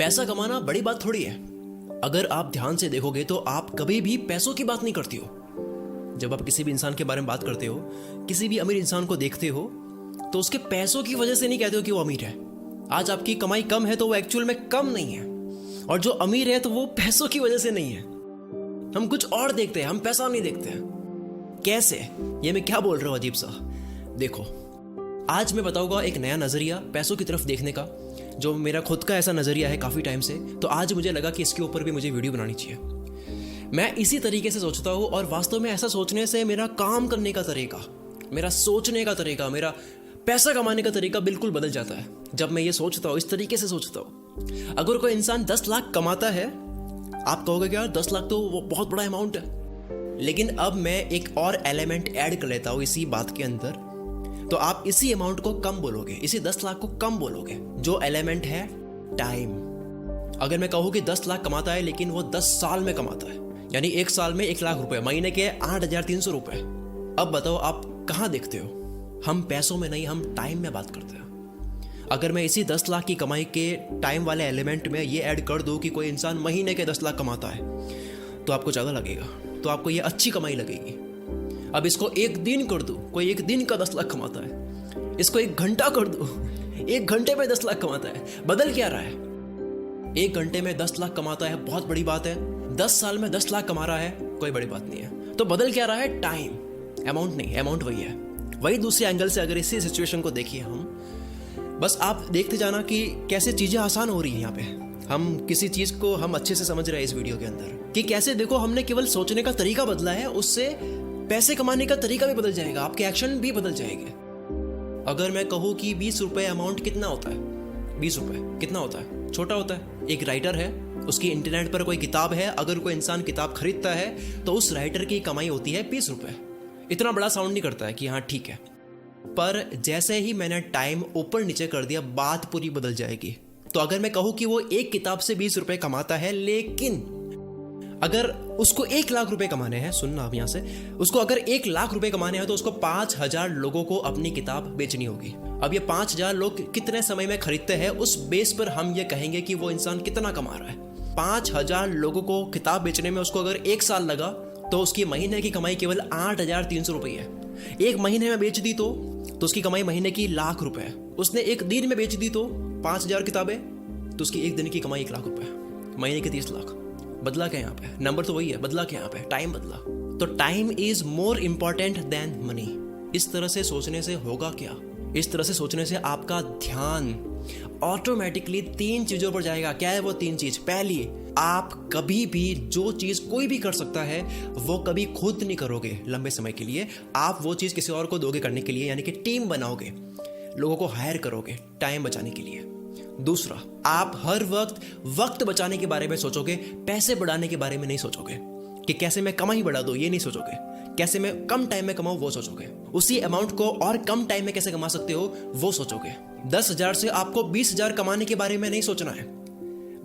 पैसा कमाना बड़ी बात थोड़ी है। अगर आप ध्यान से देखोगे तो आप कभी भी पैसों की बात नहीं करती हो। जब आप किसी भी इंसान के बारे में बात करते हो, किसी भी अमीर इंसान को देखते हो, तो उसके पैसों की वजह से नहीं कहते हो कि वो अमीर है। आज आपकी कमाई कम है तो वो एक्चुअल में कम नहीं है, और जो अमीर है तो वो पैसों की वजह से नहीं है। हम कुछ और देखते हैं, हम पैसा नहीं देखते हैं। कैसे? ये मैं क्या बोल रहा हूँ अजीब सा। देखो, आज मैं बताऊंगा एक नया नजरिया पैसों की तरफ देखने का, जो मेरा खुद का ऐसा नजरिया है काफी टाइम से। तो आज मुझे लगा कि इसके ऊपर भी मुझे वीडियो बनानी चाहिए। मैं इसी तरीके से सोचता हूँ, और वास्तव में ऐसा सोचने से मेरा काम करने का तरीका, मेरा सोचने का तरीका, मेरा पैसा कमाने का तरीका बिल्कुल बदल जाता है। जब मैं ये सोचता हूँ, इस तरीके से सोचता हूँ, अगर कोई इंसान 10 लाख कमाता है, आप कहोगे कि यार 10 लाख तो वो बहुत बड़ा अमाउंट है। लेकिन अब मैं एक और एलिमेंट ऐड कर लेता हूँ इसी बात के अंदर, तो आप इसी अमाउंट को कम बोलोगे, इसी 10 लाख को कम बोलोगे। जो एलिमेंट है टाइम। अगर मैं कहूँ कि 10 लाख कमाता है लेकिन वो 10 साल में कमाता है, यानी एक साल में 1 लाख रुपए, महीने के 8,300 रुपए। अब बताओ आप कहाँ देखते हो? हम पैसों में नहीं, हम टाइम में बात करते हैं। अगर मैं इसी 10 लाख की कमाई के टाइम वाले एलिमेंट में ये ऐड कर दूं कि कोई इंसान महीने के 10 लाख कमाता है, तो आपको ज़्यादा लगेगा, तो आपको ये अच्छी कमाई लगेगी। अब इसको एक दिन कर दूं, कोई एक दिन का 10 लाख कमाता है, इसको 1 घंटा कर दूं, 1 घंटे में 10 लाख कमाता है, बदल क्या रहा है? 1 घंटे में 10 लाख कमाता है, बहुत बड़ी बात है। 10 साल में 10 लाख कमा रहा है, कोई बड़ी बात नहीं है। तो बदल क्या रहा है? टाइम, अमाउंट नहीं, अमाउंट वही है। वही दूसरे एंगल से अगर इसी सिचुएशन को देखिए हम, बस आप देखते जाना कि कैसे चीजें आसान हो रही हैं। यहाँ पे हम किसी चीज को हम अच्छे से समझ रहे हैं इस वीडियो के अंदर, कि कैसे देखो हमने केवल सोचने का तरीका बदला है, उससे पैसे कमाने का तरीका भी बदल जाएगा, आपके एक्शन भी बदल जाएंगे। अगर मैं कहूँ कि 20 रुपए अमाउंट कितना होता है, 20 रुपए कितना होता है? छोटा होता है। एक राइटर है, उसकी इंटरनेट पर कोई किताब है, अगर कोई इंसान किताब खरीदता है तो उस राइटर की कमाई होती है 20 रुपए। इतना बड़ा साउंड नहीं करता है कि हाँ ठीक है, पर जैसे ही मैंने टाइम ऊपर नीचे कर दिया, बात पूरी बदल जाएगी। तो अगर मैं कहूँ कि वो एक किताब से 20 रुपए कमाता है, लेकिन अगर उसको 1 लाख रुपए कमाने हैं, सुनना आप यहां से, उसको अगर 1 लाख रुपए कमाने हैं तो उसको 5,000 लोगों को अपनी किताब बेचनी होगी। अब ये 5,000 लोग कितने समय में खरीदते हैं, उस बेस पर हम ये कहेंगे कि वो इंसान कितना कमा रहा है। 5,000 लोगों को किताब बेचने में उसको अगर 1 साल लगा, तो उसकी महीने की कमाई केवल 8,300 रुपये है। 1 महीने में बेच दी तो उसकी कमाई महीने की लाख रुपए है। उसने 1 दिन में बेच दी तो 5,000 किताबें, तो उसकी 1 दिन की कमाई 1 लाख रुपए, महीने के 30 लाख। बदला क्या यहाँ पे? नंबर तो वही है, बदला क्या यहाँ पे? टाइम बदला। तो time is more important than money. इस तरह से सोचने से होगा क्या? इस तरह से सोचने से आपका ध्यान ऑटोमेटिकली 3 चीजों पर जाएगा। क्या है वो 3 चीज? पहली, आप कभी भी जो चीज कोई भी कर सकता है वो कभी खुद नहीं करोगे लंबे समय के लिए, आप वो चीज किसी और को दोगे करने के लिए, यानी कि टीम बनाओगे, लोगों को हायर करोगे टाइम बचाने के लिए। दूसरा, आप हर वक्त बचाने के बारे में सोचोगे, पैसे बढ़ाने के बारे में नहीं सोचोगे कि कैसे मैं कमाई बढ़ा दूं, ये नहीं सोचोगे। कैसे मैं कम टाइम में कमाऊं, वो सोचोगे। उसी अमाउंट को और कम टाइम में कैसे कमा सकते हो, वो सोचोगे। 10,000 से आपको 20,000 कमाने के बारे में नहीं सोचना है,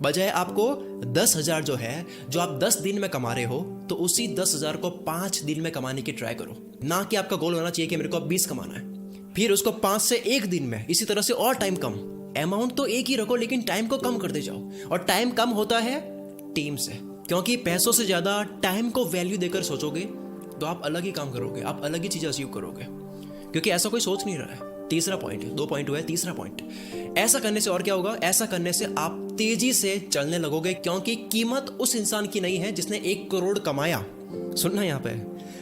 बजाय आपको 10,000 जो है, जो आप 10 दिन में कमा रहे हो, तो उसी 10,000 को 5 दिन में कमाने की ट्राई करो। ना कि आपका गोल होना चाहिए कि मेरे को अब 20 कमाना है, फिर उसको 5 से 1 दिन में, इसी तरह से और टाइम कम। अमाउंट तो एक ही रखो, लेकिन टाइम को कम करते जाओ। और टाइम कम होता है टीम से, क्योंकि पैसों से ज्यादा टाइम को वैल्यू देकर सोचोगे तो आप अलग ही काम करोगे, आप अलग ही चीजें अचीव करोगे, क्योंकि ऐसा कोई सोच नहीं रहा है। तीसरा पॉइंट, 2 पॉइंट हुआ है, तीसरा पॉइंट, ऐसा करने से और क्या होगा? ऐसा करने से आप तेजी से चलने लगोगे, क्योंकि कीमत उस इंसान की नहीं है जिसने 1 करोड़ कमाया। सुनना यहाँ पे,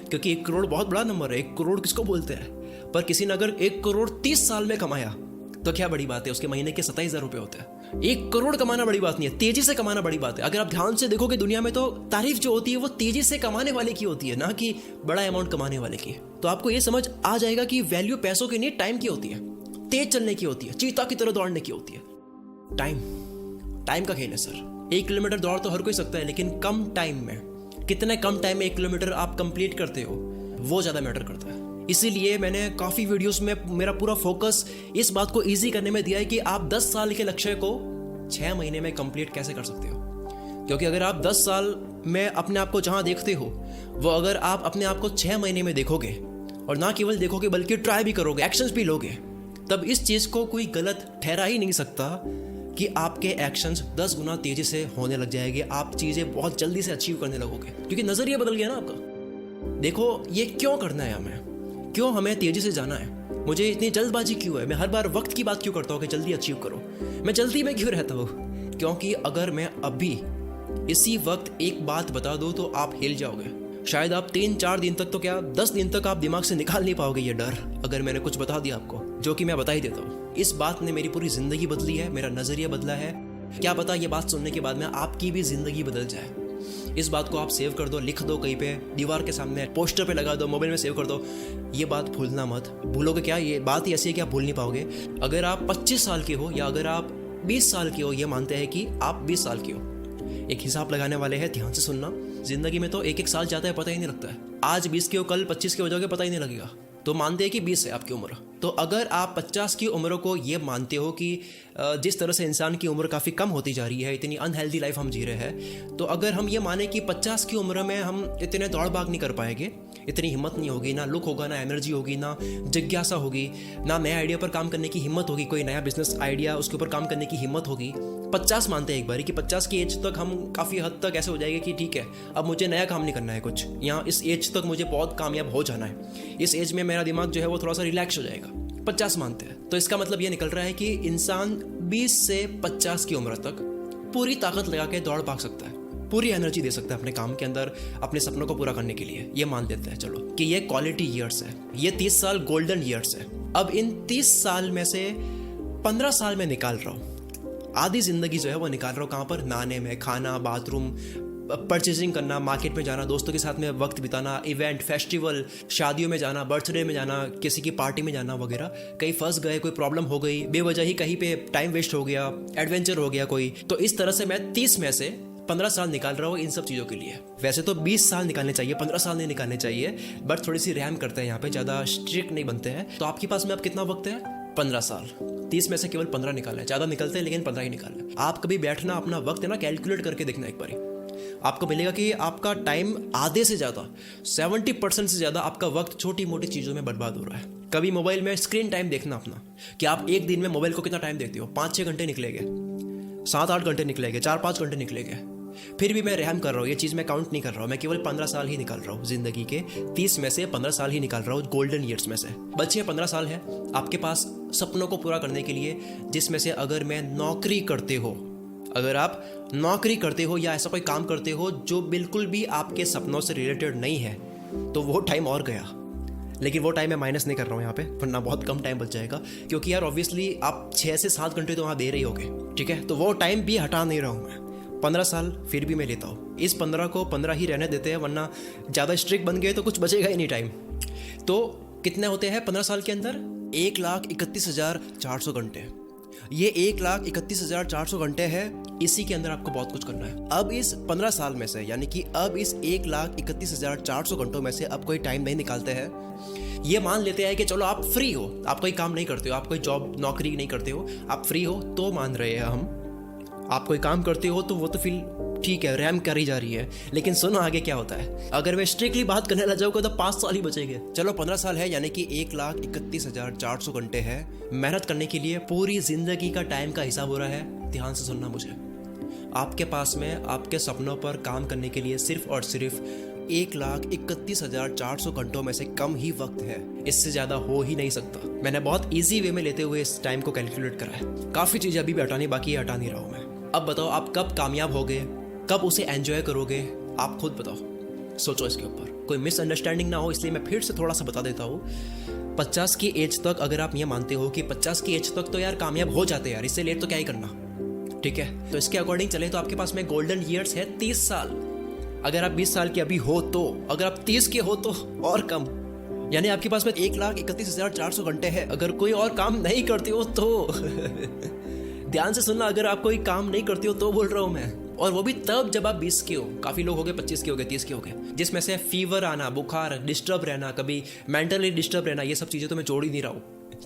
क्योंकि 1 करोड़ बहुत बड़ा नंबर है। 1 करोड़ किसको बोलते हैं? पर किसी ने अगर 1 करोड़ 30 साल में कमाया तो क्या बड़ी बात है? उसके महीने के 27,000 रुपए होते हैं। 1 करोड़ कमाना बड़ी बात नहीं है, तेजी से कमाना बड़ी बात है। अगर आप ध्यान से देखोगे दुनिया में, तो तारीफ जो होती है वो तेजी से कमाने वाले की होती है, ना कि बड़ा अमाउंट कमाने वाले की। तो आपको ये समझ आ जाएगा कि वैल्यू पैसों की नहीं, टाइम की होती है, तेज चलने की होती है, चीता की तरह दौड़ने की होती है। टाइम का खेल है सर। 1 किलोमीटर दौड़ तो हर कोई सकता है, लेकिन कम टाइम में, कितने कम टाइम में 1 किलोमीटर आप कंप्लीट करते हो, वो ज्यादा मैटर करता है। इसीलिए मैंने काफ़ी वीडियोस में मेरा पूरा फोकस इस बात को इजी करने में दिया है कि आप 10 साल के लक्ष्य को 6 महीने में कंप्लीट कैसे कर सकते हो। क्योंकि अगर आप 10 साल में अपने आप को जहां देखते हो, वो अगर आप अपने आप को 6 महीने में देखोगे, और ना केवल देखोगे बल्कि ट्राई भी करोगे, एक्शंस भी लोगे, तब इस चीज़ को कोई गलत ठहरा ही नहीं सकता कि आपके एक्शंस 10 गुना तेजी से होने लग जाएंगे। आप चीज़ें बहुत जल्दी से अचीव करने लगोगे क्योंकि नज़रिया बदल गया ना आपका। देखो ये क्यों करना है हमें, क्यों हमें तेजी से जाना है, मुझे इतनी जल्दबाजी क्यों है, मैं हर बार वक्त की बात क्यों करता हूँ कि जल्दी अचीव करो, मैं जल्दी में क्यों रहता हूँ? क्योंकि अगर मैं अभी इसी वक्त एक बात बता दूँ तो आप हिल जाओगे। शायद आप 3-4 दिन तक तो क्या 10 दिन तक आप दिमाग से निकाल नहीं पाओगे ये डर, अगर मैंने कुछ बता दिया आपको, जो कि मैं बता ही देता हूँ। इस बात ने मेरी पूरी ज़िंदगी बदली है, मेरा नज़रिया बदला है। क्या पता ये बात सुनने के बाद में आपकी भी ज़िंदगी बदल जाए। इस बात को आप सेव कर दो, लिख दो कहीं पे, दीवार के सामने, पोस्टर पे लगा दो, मोबाइल में सेव कर दो। ये बात भूलना मत। भूलोगे क्या? ये बात ही ऐसी है कि आप भूल नहीं पाओगे। अगर आप 25 साल के हो या अगर आप 20 साल के हो, ये मानते हैं कि आप 20 साल के हो, एक हिसाब लगाने वाले हैं, ध्यान से सुनना। जिंदगी में तो एक साल जाता है पता ही नहीं लगता है। आज 20 के हो, कल 25 के हो जाओगे, पता ही नहीं लगेगा। तो मानते हैं कि 20 है आपकी उम्र। तो अगर आप 50 की उम्र को ये मानते हो कि जिस तरह से इंसान की उम्र काफ़ी कम होती जा रही है, इतनी अनहेल्दी लाइफ हम जी रहे हैं, तो अगर हम ये माने कि 50 की उम्र में हम इतने दौड़ भाग नहीं कर पाएंगे, इतनी हिम्मत नहीं होगी, ना लुक होगा, ना एनर्जी होगी, ना जिज्ञासा होगी, ना नए आइडिया पर काम करने की हिम्मत होगी, कोई नया बिजनेस आइडिया उसके ऊपर काम करने की हिम्मत होगी। 50 मानते हैं एक बार कि 50 की एज तक हम काफ़ी हद तक ऐसे हो जाएंगे कि ठीक है, अब मुझे नया काम नहीं करना है कुछ, यहाँ इस एज तक मुझे बहुत कामयाब हो जाना है, इस एज में मेरा दिमाग जो है वो थोड़ा सा रिलैक्स हो जाएगा। 50 मानते हैं। तो इसका मतलब ये निकल रहा है कि इंसान 20 से 50 की उम्र तक पूरी ताकत लगा के दौड़ भाग सकता है, पूरी एनर्जी दे सकता है अपने काम के अंदर, अपने सपनों को पूरा करने के लिए। ये मान लेते हैं चलो कि ये क्वालिटी ईयर्स है, ये 30 साल गोल्डन ईयर्स है। अब इन 30 साल में से 15 साल में निकाल रहा हूँ, आधी जिंदगी जो है वो निकाल रहा हूँ कहाँ पर? नहाने में, खाना, बाथरूम, परचेजिंग करना, मार्केट में जाना, दोस्तों के साथ में वक्त बिताना, इवेंट, फेस्टिवल, शादियों में जाना, बर्थडे में जाना, किसी की पार्टी में जाना वगैरह। कहीं फंस गए, कोई प्रॉब्लम हो गई, बेवजह ही कहीं पे टाइम वेस्ट हो गया, एडवेंचर हो गया कोई, तो इस तरह से मैं 30 में से 15 साल निकाल रहा हूँ इन सब चीज़ों के लिए। वैसे तो 20 साल निकालने चाहिए, 15 साल नहीं निकालने चाहिए, बट थोड़ी सी रैम करते हैं यहाँ पे, ज़्यादा स्ट्रिक्ट नहीं बनते हैं। तो आपके पास में अब कितना वक्त है? 15 साल। 30 में से केवल 15 निकालना है, ज़्यादा निकलते हैं लेकिन 15 ही निकालना है। आप कभी बैठना, अपना वक्त है ना कैलकुलेट करके देखना एक बारी, आपको मिलेगा कि आपका टाइम आधे से ज़्यादा 70% से ज़्यादा आपका वक्त छोटी मोटी चीज़ों में बर्बाद हो रहा है। कभी मोबाइल में स्क्रीन टाइम देखना अपना, कि आप एक दिन में मोबाइल को कितना टाइम देखते हो? 5-6 घंटे निकलेंगे, 7-8 घंटे निकलेंगे, 4-5 घंटे निकलेंगे। फिर भी मैं रहम कर रहा हूँ, ये चीज़ मैं काउंट नहीं कर रहा हूँ, मैं केवल 15 साल ही निकाल रहा हूँ ज़िंदगी के। 30 में से 15 साल ही निकाल रहा हूँ गोल्डन ईयर्स में से। बचे 15 साल है आपके पास सपनों को पूरा करने के लिए, जिसमें से अगर मैं नौकरी करते हो, अगर आप नौकरी करते हो या ऐसा कोई काम करते हो जो बिल्कुल भी आपके सपनों से रिलेटेड नहीं है, तो वो टाइम और गया। लेकिन वो टाइम मैं माइनस नहीं कर रहा हूँ यहाँ पे, वरना बहुत कम टाइम बच जाएगा, क्योंकि यार ऑब्वियसली आप 6 से 7 घंटे तो वहाँ दे रही होगे, ठीक है? तो वो टाइम भी हटा नहीं रहा हूँ मैं। 15 साल फिर भी मैं लेता हूँ, इस 15 को 15 ही रहने देते हैं, वरना ज़्यादा स्ट्रिक्ट बन गए तो कुछ बचेगा ही नहीं टाइम। तो कितने होते हैं 15 साल के अंदर? 1,31,400 घंटे। ये 1,31,400 घंटे है, इसी के अंदर आपको बहुत कुछ करना है। अब इस 15 साल में से, यानी कि अब इस 1,31,400 घंटों में से अब कोई टाइम नहीं निकालते हैं। ये मान लेते हैं कि चलो आप फ्री हो, आप कोई काम नहीं करते हो, आप कोई जॉब नौकरी नहीं करते हो, आप फ्री हो, तो मान रहे हैं हम। आप कोई काम करते हो तो वो तो फिर ठीक है, रैम करी जा रही है। लेकिन सुनो आगे क्या होता है। अगर मैं स्ट्रिक्टली बात करने लग जाऊँगा तो 5 साल ही बचेंगे। चलो 15 साल है, यानी कि 1,31,400 घंटे है मेहनत करने के लिए। पूरी जिंदगी का टाइम का हिसाब हो रहा है। ध्यान से सुनना मुझे। आपके पास में आपके सपनों पर काम करने के लिए सिर्फ और सिर्फ 1,31,400 घंटों में से कम ही वक्त है, इससे ज़्यादा हो ही नहीं सकता। मैंने बहुत इजी वे में लेते हुए इस टाइम को कैलकुलेट करा है। काफ़ी चीज़ें अभी भी हटानी बाकी है, हटा नहीं रहा हूँ मैं। अब बताओ आप कब कामयाब होगे, कब उसे एंजॉय करोगे, आप खुद बताओ, सोचो इसके ऊपर। कोई मिसअंडरस्टैंडिंग ना हो इसलिए मैं फिर से थोड़ा सा बता देता हूँ। 50 की एज तक अगर आप ये मानते हो कि 50 की एज तक तो यार कामयाब हो जाते हैं यार, इससे लेट तो क्या ही करना, ठीक है? तो इसके अकॉर्डिंग चले तो आपके पास में गोल्डन ईयर्स है 30 साल। अगर आप 20 साल के अभी हो तो, अगर आप 30 के हो तो और कम, यानी आपके पास में 1,31,400 घंटे है। अगर कोई और काम नहीं करते हो तो ध्यान से सुनना, अगर आप कोई काम नहीं करते हो तो बोल रहा हूँ मैं, और वो भी तब जब आप 20 के हो। काफ़ी लोग हो गए 25 के हो गए, 30 के हो गए, जिसमें से फीवर आना, बुखार, डिस्टर्ब रहना, कभी मेंटली डिस्टर्ब रहना, ये सब चीज़ें तो मैं जोड़ ही नहीं रहा हूँ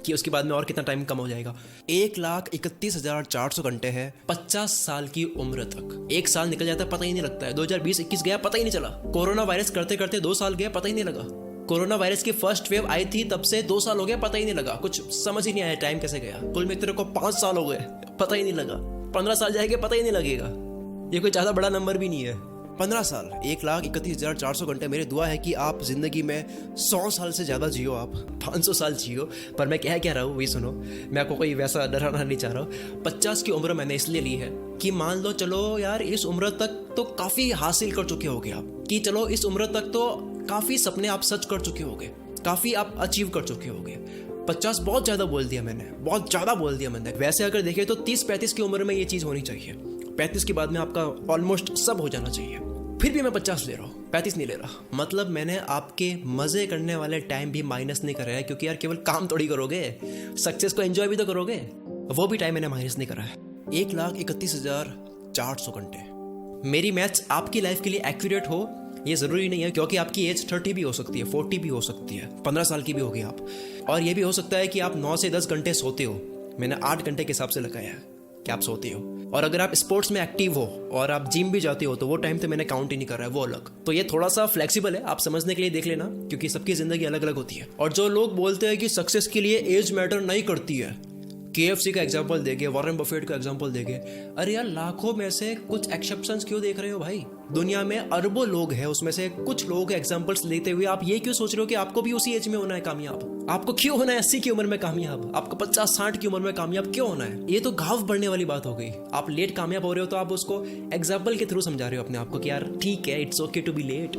कि उसके बाद में और कितना टाइम कम हो जाएगा। 1,31,400 घंटे है 50 साल की उम्र तक। 1 साल निकल जाता है पता ही नहीं लगता है। 2020-21 गया पता ही नहीं चला। कोरोना वायरस करते करते 2 साल गया पता ही नहीं लगा। कोरोना वायरस की फर्स्ट वेव आई थी तब से 2 साल हो गया, पता ही नहीं लगा, कुछ समझ ही नहीं आया टाइम कैसे गया। कुल मित्र को 5 साल हो गए, पता ही नहीं लगा। 15 साल जाएंगे पता ही नहीं लगेगा। ये कोई ज़्यादा बड़ा नंबर भी नहीं है। 15 साल, 1,31,400 घंटे। मेरी दुआ है कि आप जिंदगी में 100 साल से ज़्यादा जियो, आप 500 साल जियो। पर मैं कह रहा हूँ वही सुनो, मैं आपको कोई वैसा डराना नहीं चाह रहा हूँ। 50 की उम्र मैंने इसलिए ली है कि मान लो चलो यार इस उम्र तक तो काफ़ी हासिल कर चुके होगे आप, कि चलो इस उम्र तक तो काफ़ी सपने आप सच कर चुके होगे, काफ़ी आप अचीव कर चुके होगे। 50 बहुत ज़्यादा बोल दिया मैंने, बहुत ज़्यादा बोल दिया मैंने। वैसे अगर देखें तो 30-35 की उम्र में ये चीज़ होनी चाहिए। 35 के बाद में आपका ऑलमोस्ट सब हो जाना चाहिए। फिर भी मैं 50 ले रहा हूँ, 35 नहीं ले रहा। मतलब मैंने आपके मज़े करने वाले टाइम भी माइनस नहीं करा है, क्योंकि यार केवल काम थोड़ी करोगे, सक्सेस को एंजॉय भी तो करोगे, वो भी टाइम मैंने माइनस नहीं करा है। 1,31,400 घंटे। मेरी मैथ्स आपकी लाइफ के लिए एक्यूरेट हो ये ज़रूरी नहीं है, क्योंकि आपकी एज 30 भी हो सकती है, 40 भी हो सकती है, 15 साल की भी होगी आप। और ये भी हो सकता है कि आप 9 से 10 घंटे सोते हो। मैंने 8 घंटे के हिसाब से लगाया है कि आप सोते हो। और अगर आप स्पोर्ट्स में एक्टिव हो और आप जिम भी जाते हो तो वो टाइम तो मैंने काउंट ही नहीं कर रहा है, वो अलग। तो ये थोड़ा सा फ्लेक्सिबल है, आप समझने के लिए देख लेना, क्योंकि सबकी ज़िंदगी अलग अलग होती है। और जो लोग बोलते हैं कि सक्सेस के लिए एज मैटर नहीं करती है, KFC का एग्जाम्पल देंगे, वॉरेन बफेट का एग्जाम्पल देंगे, अरे यार लाखों में से कुछ एक्सेप्शंस क्यों देख रहे हो भाई? दुनिया में अरबों लोग हैं, उसमें से कुछ लोग एग्जाम्पल्स लेते हुए आप ये क्यों सोच रहे हो कि आपको भी उसी एज में होना है कामयाब? आपको क्यों होना है 80 की उम्र में कामयाब? आपको 50-60 की उम्र में कामयाब क्यों होना है? ये तो घाव बढ़ने वाली बात हो गई। आप लेट कामयाब हो रहे हो तो आप उसको एग्जाम्पल के थ्रू समझा रहे हो अपने आप को कि यार ठीक है, it's okay to be late.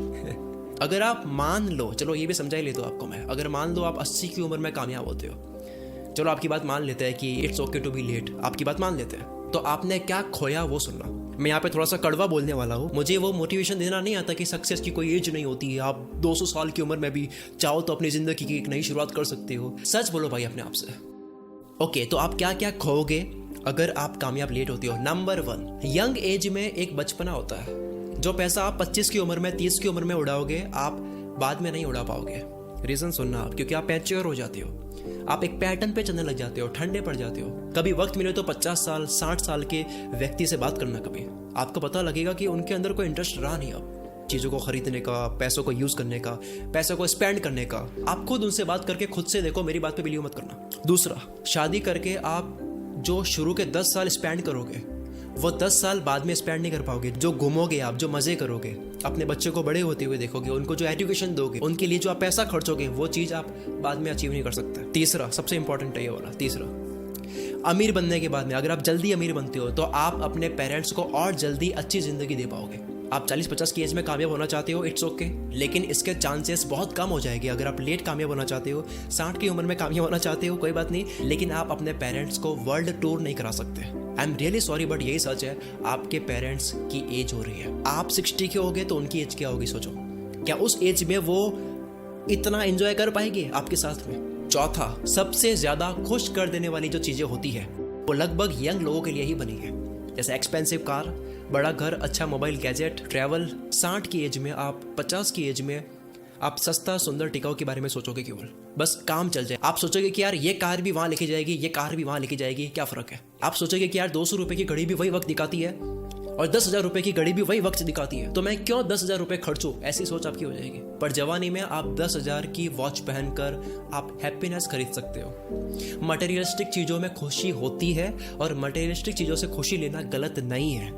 अगर आप मान लो, चलो ये भी समझा ही लेता हूँ आपको मैं, अगर मान लो आप 80 की उम्र में कामयाब होते हो, चलो आपकी बात मान लेते हैं कि it's okay to be late, आपकी बात मान लेते हैं, तो आपने क्या खोया वो सुनना। मैं यहाँ पे थोड़ा सा कड़वा बोलने वाला हूँ, मुझे वो मोटिवेशन देना नहीं आता कि सक्सेस की कोई एज नहीं होती है, आप 200 साल की उम्र में भी चाहो तो अपनी जिंदगी की एक नई शुरुआत कर सकते हो। सच बोलो भाई अपने आप से। ओके, तो आप क्या क्या खोओगे अगर आप कामयाब लेट होते हो? नंबर 1, यंग एज में एक बचपना होता है। जो पैसा आप 25 की उम्र में, 30 की उम्र में उड़ाओगे, आप बाद में नहीं उड़ा पाओगे। रीजन सुनना आप, क्योंकि आप मैच्योर हो जाते हो, आप एक पैटर्न पे चलने लग जाते हो, ठंडे पड़ जाते हो। कभी वक्त मिले तो 50 साल 60 साल के व्यक्ति से बात करना, कभी आपको पता लगेगा कि उनके अंदर कोई इंटरेस्ट रहा नहीं अब चीज़ों को खरीदने का, पैसों को यूज़ करने का, पैसों को स्पेंड करने का। आप खुद उनसे बात करके खुद से देखो, मेरी बात पे बिलीव मत करना। दूसरा, शादी करके आप जो शुरू के 10 साल स्पेंड करोगे वो 10 साल बाद में स्पेंड नहीं कर पाओगे। जो घूमोगे आप, जो मज़े करोगे, अपने बच्चे को बड़े होते हुए देखोगे, उनको जो एजुकेशन दोगे, उनके लिए जो आप पैसा खर्चोगे, वो चीज़ आप बाद में अचीव नहीं कर सकते। तीसरा, सबसे इंपॉर्टेंट है ये वाला, तीसरा, अमीर बनने के बाद में अगर आप जल्दी अमीर बनते हो तो आप अपने पेरेंट्स को और जल्दी अच्छी ज़िंदगी दे पाओगे। आप 40-50 की एज में कामयाब होना चाहते हो, इट्स ओके, लेकिन इसके चांसेस बहुत कम हो जाएंगे। अगर आप लेट कामयाब होना चाहते हो, 60 की उम्र में कामयाब होना चाहते हो, कोई बात नहीं, लेकिन आप अपने पेरेंट्स को वर्ल्ड टूर नहीं करा सकते। I am really sorry but यही सच है। आपके पेरेंट्स की एज हो रही है, आप 60 के होगे तो उनकी एज क्या होगी सोचो। क्या उस एज में वो इतना एंजॉय कर पाएंगे आपके साथ में? चौथा, सबसे ज़्यादा खुश कर देने वाली जो चीज़ें होती है वो लगभग यंग लोगों के लिए ही बनी है, जैसे एक्सपेंसिव कार, बड़ा घर, अच्छा मोबाइल, गैजेट, ट्रैवल। 60 की एज में आप, 50 की एज में आप सस्ता सुंदर टिकाऊ के बारे में सोचोगे, केवल बस काम चल जाए। आप सोचोगे कि यार ये कार भी वहाँ लेके जाएगी, ये कार भी वहाँ लेके जाएगी, क्या फ़र्क है? आप सोचोगे कि यार 200 रुपये की घड़ी भी वही वक्त दिखाती है और 10,000 रुपये की घड़ी भी वही वक्त दिखाती है, तो मैं क्यों 10,000 रुपये खर्चूं? ऐसी सोच आपकी हो जाएगी। पर जवानी में आप 10,000 की वॉच पहनकर आप हैप्पीनेस खरीद सकते हो। मटेरियलिस्टिक चीज़ों में खुशी होती है और मटेरियलिस्टिक चीज़ों से खुशी लेना गलत नहीं है।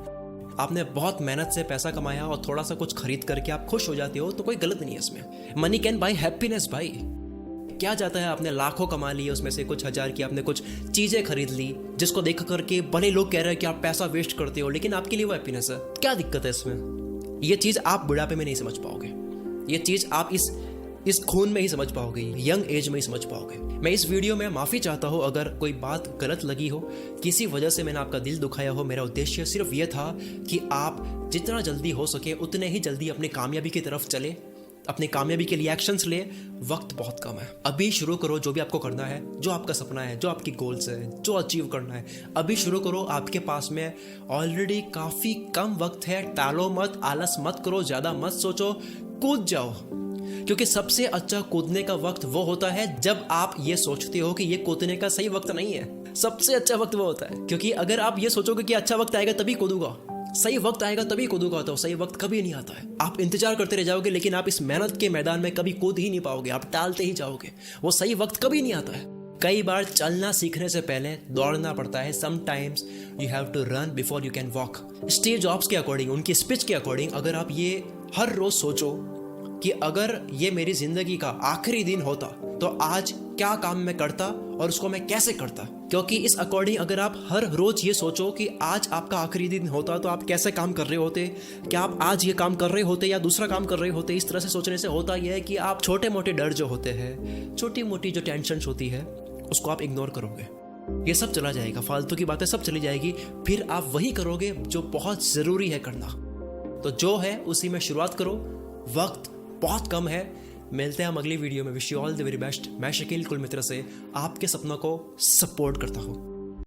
आपने बहुत मेहनत से पैसा कमाया और थोड़ा सा कुछ खरीद करके आप खुश हो जाते हो तो कोई गलत नहीं है इसमें। मनी कैन बाय हैप्पीनेस भाई। क्या जाता है, आपने लाखों कमा लिए, उसमें से कुछ हज़ार की आपने कुछ चीज़ें खरीद ली जिसको देख करके भले लोग कह रहे हैं कि आप पैसा वेस्ट करते हो, लेकिन आपके लिए वो हैप्पीनेस है। क्या दिक्कत है इसमें? ये चीज़ आप बुढ़ापे में नहीं समझ पाओगे, ये चीज़ आप इस खून में ही समझ पाओगे, यंग एज में ही समझ पाओगे। मैं इस वीडियो में माफ़ी चाहता हूँ अगर कोई बात गलत लगी हो, किसी वजह से मैंने आपका दिल दुखाया हो। मेरा उद्देश्य सिर्फ ये था कि आप जितना जल्दी हो सके उतने ही जल्दी अपनी कामयाबी की तरफ चले, अपनी कामयाबी के लिए एक्शंस ले। वक्त बहुत कम है, अभी शुरू करो जो भी आपको करना है, जो आपका सपना है, जो आपकी गोल्स है, जो अचीव करना है, अभी शुरू करो। आपके पास में ऑलरेडी काफ़ी कम वक्त है। टालो मत, आलस मत करो, ज़्यादा मत सोचो, कूद जाओ, क्योंकि सबसे अच्छा कूदने का वक्त वो होता है जब आप ये सोचते हो कि ये कूदने का सही वक्त नहीं है। सबसे अच्छा वक्त वो होता है, क्योंकि अगर आप ये सोचोगे कि अच्छा वक्त आएगा तभी कूदूंगा, सही वक्त आएगा तभी कूदूंगा, तो सही वक्त कभी नहीं आता है। आप इंतजार करते रह जाओगे, लेकिन आप इस मेहनत के मैदान में कभी कूद ही नहीं पाओगे, आप टालते ही जाओगे, वो सही वक्त कभी नहीं आता है। कई बार चलना सीखने से पहले दौड़ना पड़ता है. Sometimes you have to run before you can walk. Steve Jobs के अकॉर्डिंग, उनकी स्पीच के अकॉर्डिंग, अगर आप ये हर रोज सोचो कि अगर ये मेरी जिंदगी का आखिरी दिन होता तो आज क्या काम मैं करता और उसको मैं कैसे करता. क्योंकि इस अकॉर्डिंग अगर आप हर रोज ये सोचो कि आज आपका आखिरी दिन होता तो आप कैसे काम कर रहे होते, क्या आप आज ये काम कर रहे होते या दूसरा काम कर रहे होते. इस तरह से सोचने से होता यह है कि आप छोटे मोटे डर जो होते हैं, छोटी मोटी जो टेंशन होती है, उसको आप इग्नोर करोगे. ये सब चला जाएगा, फालतू की बातें सब चली जाएगी. फिर आप वही करोगे जो बहुत ज़रूरी है करना. तो जो है उसी में शुरुआत करो. वक्त बहुत कम है. मिलते हैं हम अगली वीडियो में. Wish you all the very best. मैं शकील कुलमित्र से आपके सपनों को सपोर्ट करता हूँ.